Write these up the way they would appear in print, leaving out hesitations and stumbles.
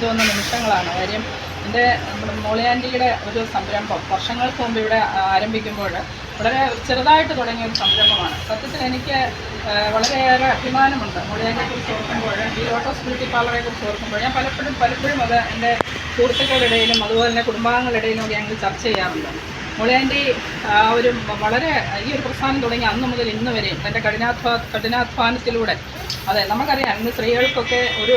തോന്നുന്ന നിമിഷങ്ങളാണ്. കാര്യം നമ്മുടെ മോളിയാൻറ്റിയുടെ ഒരു സംരംഭം വർഷങ്ങൾക്ക് മുമ്പ് ഇവിടെ ആരംഭിക്കുമ്പോൾ വളരെ ചെറുതായിട്ട് തുടങ്ങിയ ഒരു സംരംഭമാണ്. സത്യത്തിൽ എനിക്ക് വളരെയേറെ അഭിമാനമുണ്ട് മോളിയാൻറ്റിയെക്കുറിച്ച് ഓർക്കുമ്പോൾ. ഈ ലോട്ടസ് ബ്യൂട്ടി പാർലറെക്കുറിച്ച് ഓർക്കുമ്പോൾ ഞാൻ പലപ്പോഴും അത് എൻ്റെ സുഹൃത്തുക്കളുടെ ഇടയിലും അതുപോലെ തന്നെ കുടുംബാംഗങ്ങളുടെ ഇടയിലും ഒക്കെ ഞങ്ങൾ ചർച്ച ചെയ്യാറുണ്ട്. മോളിയാൻറ്റി ഒരു വളരെ ഈ ഒരു പ്രസ്ഥാനം തുടങ്ങി അന്ന് മുതൽ ഇന്ന് വരെയും തൻ്റെ കഠിനാധ്വാനത്തിലൂടെ, അതെ നമുക്കറിയാം ഇന്ന് സ്ത്രീകൾക്കൊക്കെ ഒരു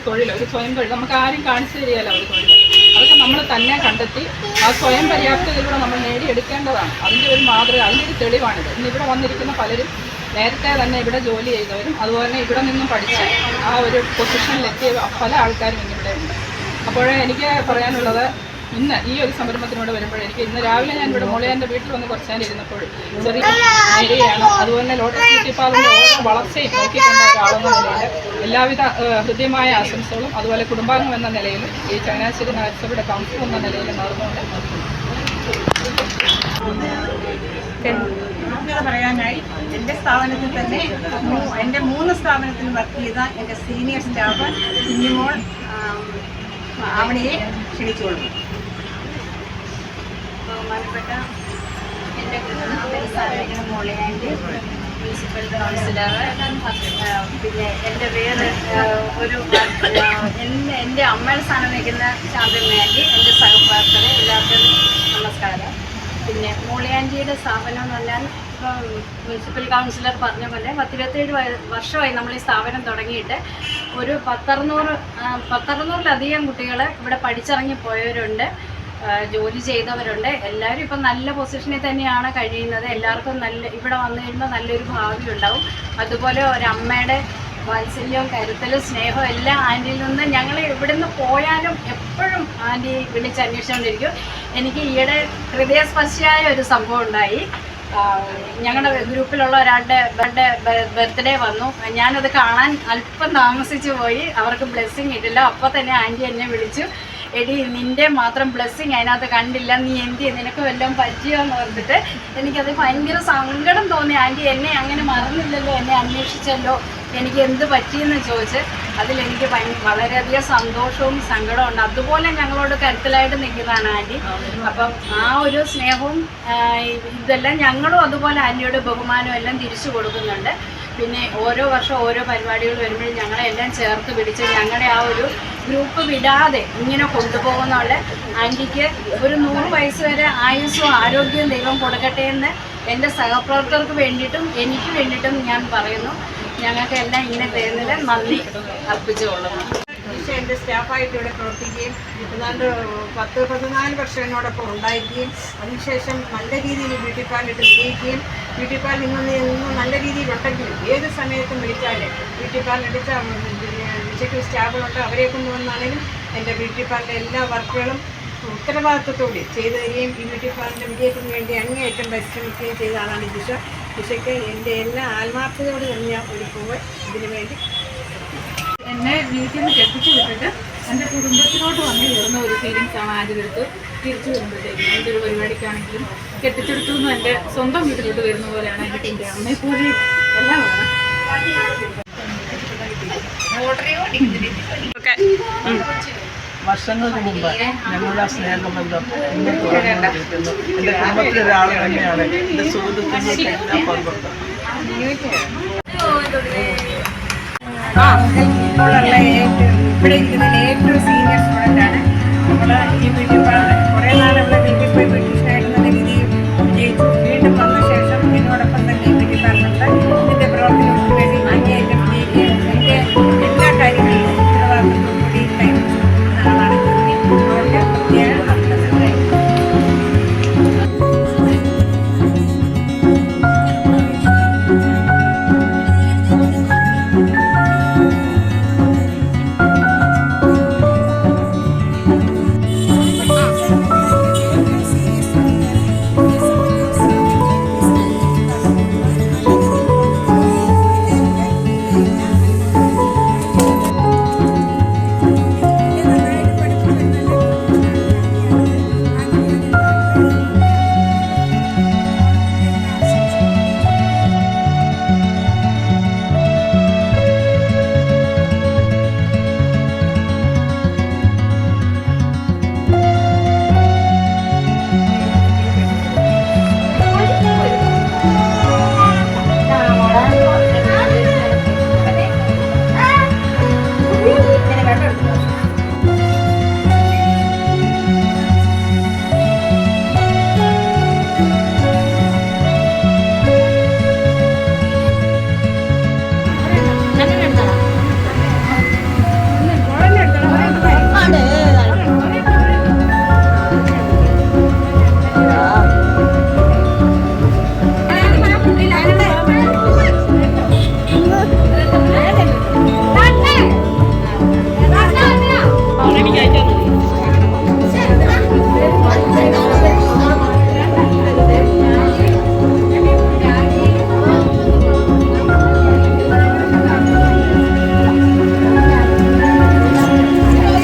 തൊഴിൽ, ഒരു സ്വയം തൊഴിൽ നമുക്ക് ആരും കാണിച്ചു തരികയല്ല. ഒരു തൊഴിൽ അതൊക്കെ നമ്മൾ തന്നെ കണ്ടെത്തി ആ സ്വയം പര്യാപ്തതയിലൂടെ നമ്മൾ നേടിയെടുക്കേണ്ടതാണ്. അതിൻ്റെ ഒരു മാതൃക, അതിൻ്റെ ഒരു തെളിവാണിത്. ഇന്ന് ഇവിടെ വന്നിരിക്കുന്ന പലരും നേരത്തെ തന്നെ ഇവിടെ ജോലി ചെയ്തവരും അതുപോലെ തന്നെ ഇവിടെ നിന്നും പഠിച്ച് ആ ഒരു പൊസിഷനിലെത്തിയ പല ആൾക്കാരും ഇന്നിവിടെ ഉണ്ട്. അപ്പോൾ എനിക്ക് പറയാനുള്ളത്, ഇന്ന് ഈ ഒരു സംരംഭത്തിനോട് വരുമ്പോൾ ഇന്ന് രാവിലെ ഞാൻ ഇവിടെ മോളിയാൻ്റെ വീട്ടിൽ വന്ന് കുറച്ച് നേരം ഇരുന്നപ്പോൾ ചെറിയ ഏരിയയാണ്. അതുപോലെ തന്നെ ലോട്ടസ് ബ്യൂട്ടി പാർലറിൻ്റെ ഓരോ വളർച്ചയും നോക്കിക്കൊണ്ട ഒരാളെന്ന നിലയിൽ എല്ലാവിധ ഹൃദ്യമായ ആശംസകളും അതുപോലെ കുടുംബാംഗം എന്ന നിലയിലും ഈ ചങ്ങനാശ്ശേരി നഗരസഭയുടെ കൗൺസിൽ എന്ന നിലയിൽ നടന്നുകൊണ്ട് പറയാനായി എൻ്റെ സ്ഥാപനത്തിൽ തന്നെ എൻ്റെ 3 സ്ഥാപനത്തിൽ വർക്ക് ചെയ്ത എൻ്റെ സീനിയർ സ്റ്റാഫ് കുഞ്ഞുമോൾ അവണിയെ ക്ഷണിച്ചുകൊള്ളുന്നു. ബഹുമാനപ്പെട്ട എൻ്റെ സ്ഥാപനിക്കുന്ന മോളിയാൻറ്റി മുനിസിപ്പൽ കൗൺസിലർ, പിന്നെ എൻ്റെ വേറെ ഒരു എൻ്റെ അമ്മയുടെ സ്ഥാനം വയ്ക്കുന്ന ശാന്തമ്മയാൻറ്റി, എൻ്റെ സഹപ്രവർത്തകരെ എല്ലാവർക്കും നമസ്കാരം. പിന്നെ മോളിയാൻറ്റിയുടെ സ്ഥാപനം എന്ന് പറഞ്ഞാൽ ഇപ്പോൾ മുനിസിപ്പൽ കൗൺസിലർ പറഞ്ഞ പോലെ 27 വർഷമായി നമ്മൾ ഈ സ്ഥാപനം തുടങ്ങിയിട്ട്. ഒരു 100-160-ലധികം കുട്ടികൾ ഇവിടെ പഠിച്ചിറങ്ങി പോയവരുണ്ട്, ജോലി ചെയ്തവരുണ്ട്. എല്ലാവരും ഇപ്പം നല്ല പൊസിഷനിൽ തന്നെയാണ് കഴിയുന്നത്. എല്ലാവർക്കും ഇവിടെ വന്നു കഴിയുമ്പോൾ നല്ലൊരു ഭാവി ഉണ്ടാവും. അതുപോലെ ഒരമ്മയുടെ വാത്സല്യവും കരുത്തലും സ്നേഹവും എല്ലാം ആൻറ്റിയിൽ നിന്ന് ഞങ്ങൾ ഇവിടുന്ന് പോയാലും എപ്പോഴും ആൻറ്റി വിളിച്ചന്വേഷിച്ചുകൊണ്ടിരിക്കും. എനിക്ക് ഈയിടെ ഹൃദയസ്പർശിയായ ഒരു സംഭവം ഉണ്ടായി. ഞങ്ങളുടെ ഗ്രൂപ്പിലുള്ള ഒരാളുടെ ബർത്ത്ഡേ വന്നു. ഞാനത് കാണാൻ അല്പം താമസിച്ചു പോയി. അവർക്ക് ബ്ലെസ്സിങ് ഇട്ടില്ല. അപ്പോൾ തന്നെ ആൻറ്റി എന്നെ വിളിച്ചു, എടി നിൻ്റെ മാത്രം ബ്ലെസ്സിങ് അതിനകത്ത് കണ്ടില്ല, നീ നിനക്ക് വല്ലതും പറ്റിയോ എന്ന് പറഞ്ഞിട്ട് എനിക്കത് ഭയങ്കര സങ്കടം തോന്നി. ആൻറ്റി എന്നെ അങ്ങനെ മറന്നില്ലല്ലോ, എന്നെ അന്വേഷിച്ചല്ലോ, എനിക്ക് എന്ത് പറ്റിയെന്ന് ചോദിച്ച് അതിലെനിക്ക് വളരെയധികം സന്തോഷവും സങ്കടവും ഉണ്ട്. അതുപോലെ ഞങ്ങളോട് കരുത്തലായിട്ട് നിൽക്കുന്നതാണ് ആൻറ്റി. അപ്പം ആ ഒരു സ്നേഹവും ഇതെല്ലാം ഞങ്ങളും അതുപോലെ ആൻറ്റിയോട് ബഹുമാനവും എല്ലാം തിരിച്ചു കൊടുക്കുന്നുണ്ട്. പിന്നെ ഓരോ വർഷം ഓരോ പരിപാടികൾ വരുമ്പോഴും ഞങ്ങളെല്ലാം ചേർത്ത് പിടിച്ച് ഞങ്ങളുടെ ആ ഒരു ഗ്രൂപ്പ് വിടാതെ ഇങ്ങനെ കൊണ്ടുപോകുന്നുള്ള ആൻറ്റിക്ക് ഒരു 100 വയസ്സ് വരെ ആയുസ്സും ആരോഗ്യവും ദൈവം കൊടുക്കട്ടെ എന്ന് എൻ്റെ സഹപ്രവർത്തകർക്ക് വേണ്ടിയിട്ടും എനിക്ക് വേണ്ടിയിട്ടും ഞാൻ പറയുന്നു. ഞങ്ങൾക്ക് എല്ലാം ഇങ്ങനെ തരുന്നതിൽ നന്ദി അർപ്പിച്ചുകൊള്ളുന്നു. എൻ്റെ സ്റ്റാഫായിട്ട് ഇവിടെ പ്രവർത്തിക്കുകയും ഏതാണ്ട് 10-14 വർഷം എന്നോടൊപ്പം ഉണ്ടായിരിക്കുകയും അതിനുശേഷം നല്ല രീതിയിൽ ബ്യൂട്ടി പാർലറിട്ട് വിജയിക്കുകയും ബ്യൂട്ടി പാർലർ ഇന്നും നല്ല രീതിയിലുണ്ടെങ്കിലും ഏത് സമയത്തും വിളിച്ചാൽ ബ്യൂട്ടി പാർലറിച്ച എക്സിക്യൂട്ടീവ് സ്റ്റാഫുകളുണ്ട്, അവരെ കൊണ്ടുവന്നാണെങ്കിലും എൻ്റെ ബ്യൂട്ടി പാർലറിലെ എല്ലാ വർക്കുകളും ഉത്തരവാദിത്വത്തോടെ ചെയ്തു തരികയും ഈ ബ്യൂട്ടി പാർലറിൻ്റെ വിജയത്തിന് വേണ്ടി അങ്ങേയറ്റം പരിശ്രമിക്കുകയും ചെയ്ത ആളാണ് ജിഷ. ജിഷയ്ക്ക് എൻ്റെ എല്ലാ ആത്മാർത്ഥതയോട് തന്നെ ഒരു പൂവ് ഇതിനു വേണ്ടി. എന്നെ വീട്ടിൽ നിന്ന് കെട്ടിച്ചു വിട്ടിട്ട് എൻ്റെ കുടുംബത്തിനോട്ട് വന്ന് കയറുന്ന ഒരു ഫീലിങ്സാണ് ആദ്യമെടുത്ത് തിരിച്ചു വരുമ്പോഴത്തേക്കും. എന്തൊരു പരിപാടിക്കാണെങ്കിലും കെട്ടിച്ചെടുത്തു നിന്ന് എൻ്റെ സ്വന്തം വീട്ടിലോട്ട് വരുന്ന പോലെയാണ് എനിക്ക് എൻ്റെ അമ്മയെപ്പോലെ എല്ലാം വേണം. വർഷങ്ങൾക്ക് മുമ്പ് ഞങ്ങളുടെ ആ സ്നേഹബന്ധം ഇന്ന് തുടർന്നുകൊണ്ടിരിക്കുന്നു. എൻ്റെ കുടുംബത്തിലൊരാൾ തന്നെയാണ് എൻ്റെ സുഹൃത്തുക്കൾക്ക് എല്ലാം പങ്കുണ്ട്. ഇവിടെ ഇരിക്കുന്നതിൽ ഏറ്റവും സീനിയർ സ്റ്റുഡൻ്റാണ് നമ്മൾ. ഈ ബ്യൂട്ടി പാർലർ കുറേ നാൾ ഇവിടെ വീട്ടിൽ പോയി ബ്യൂട്ടീഷ്യനായിട്ട് നല്ല രീതിയിൽ വിജയിച്ചു. വീണ്ടും വന്ന ശേഷം എന്നോടൊപ്പം തന്നെ ഈ ബ്യൂട്ടി പാർലറിൻ്റെ ഇതിൻ്റെ പ്രവർത്തനങ്ങൾക്ക് വേണ്ടി അങ്ങേയറ്റം വിജയിക്കുകയും എൻ്റെ എല്ലാ കാര്യങ്ങളിലും ഉത്തരവാദിത്വത്തോടുകൂടി കൈവച്ചു ആളാണ്. അവർക്ക് പ്രത്യേക അഭിനന്ദനങ്ങൾ.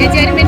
ചേച്ചി